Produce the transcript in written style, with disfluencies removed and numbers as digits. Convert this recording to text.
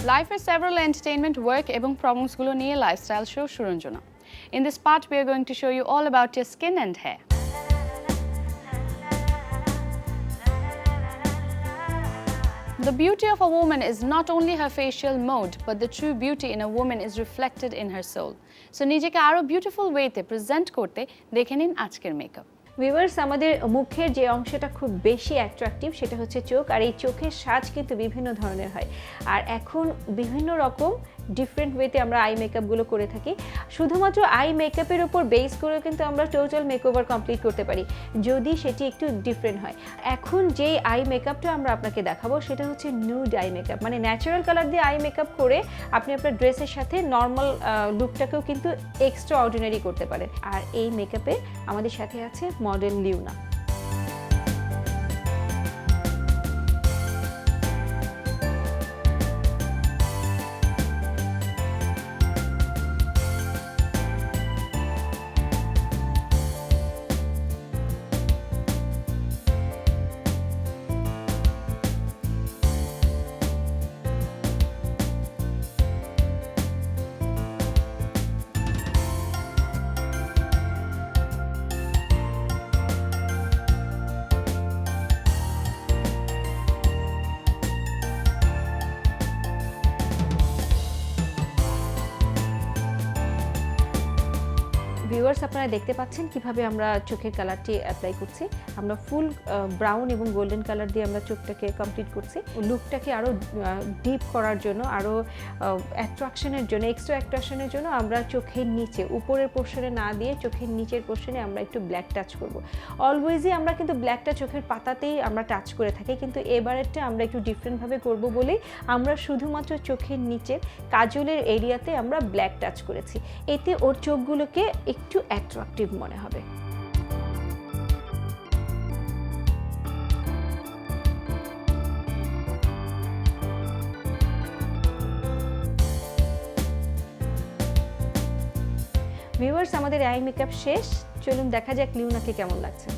Life is several entertainment, work এবং promotes গুলো নিয়ে lifestyle show Suranjana. In this part, we are going to show you all about your skin and hair. The beauty of a woman is not only her facial mode, but the true beauty in a woman is reflected in her soul. So নিজেকে আরো beautiful way তে present করতে দেখে নিন আজকের makeup. Viewers, আমাদের মুখের যে অংশটা খুব বেশি অ্যাট্রাকটিভ সেটা হচ্ছে চোখ, আর এই চোখের সাজ কিন্তু বিভিন্ন ধরনের হয়। আর এখন বিভিন্ন রকম ডিফারেন্ট ওয়েতে আমরা আই মেকআপগুলো করে থাকি। শুধুমাত্র আই মেকআপের উপর বেস করে কিন্তু আমরা টোটাল মেকওভার কমপ্লিট করতে পারি যদি সেটি একটু ডিফারেন্ট হয়। এখন যেই আই মেকআপটা আমরা আপনাকে দেখাবো সেটা হচ্ছে নিউড আই মেকআপ, মানে ন্যাচারাল কালার দিয়ে আই মেকআপ করে আপনি আপনার ড্রেসের সাথে নর্মাল লুকটাকেও কিন্তু এক্সট্রা অর্ডিনারি করতে পারেন। আর এই মেকআপে আমাদের সাথে আছে মডেল লিওনা। ভিউয়ার্স, আপনারা দেখতে পাচ্ছেন কিভাবে আমরা চোখের কালারটি অ্যাপ্লাই করছি। আমরা ফুল ব্রাউন এবং গোল্ডেন কালার দিয়ে আমরা চোখটাকে কমপ্লিট করছি। লুকটাকে আরও ডিপ করার জন্য, আরও অ্যাট্রাকশনের জন্য, এক্সট্রা অ্যাট্রাকশনের জন্য আমরা চোখের নিচে, উপরের পোর্শনে না দিয়ে চোখের নিচের পোর্শনে আমরা একটু ব্ল্যাক টাচ করব। অলওয়েজই আমরা কিন্তু ব্ল্যাকটা চোখের পাতাতেই আমরা টাচ করে থাকি, কিন্তু এবারেরটা আমরা একটু ডিফারেন্টভাবে করব বলেই আমরা শুধুমাত্র চোখের নিচের কাজলের এরিয়াতে আমরা ব্ল্যাক টাচ করেছি। এতে ওর চোখগুলোকে একটু অ্যাট্রাকটিভ মনে হবে। ভিউয়ার্স, আমাদের আই মেকআপ শেষ। চলুন দেখা যাক লিওনাকে কেমন লাগছে।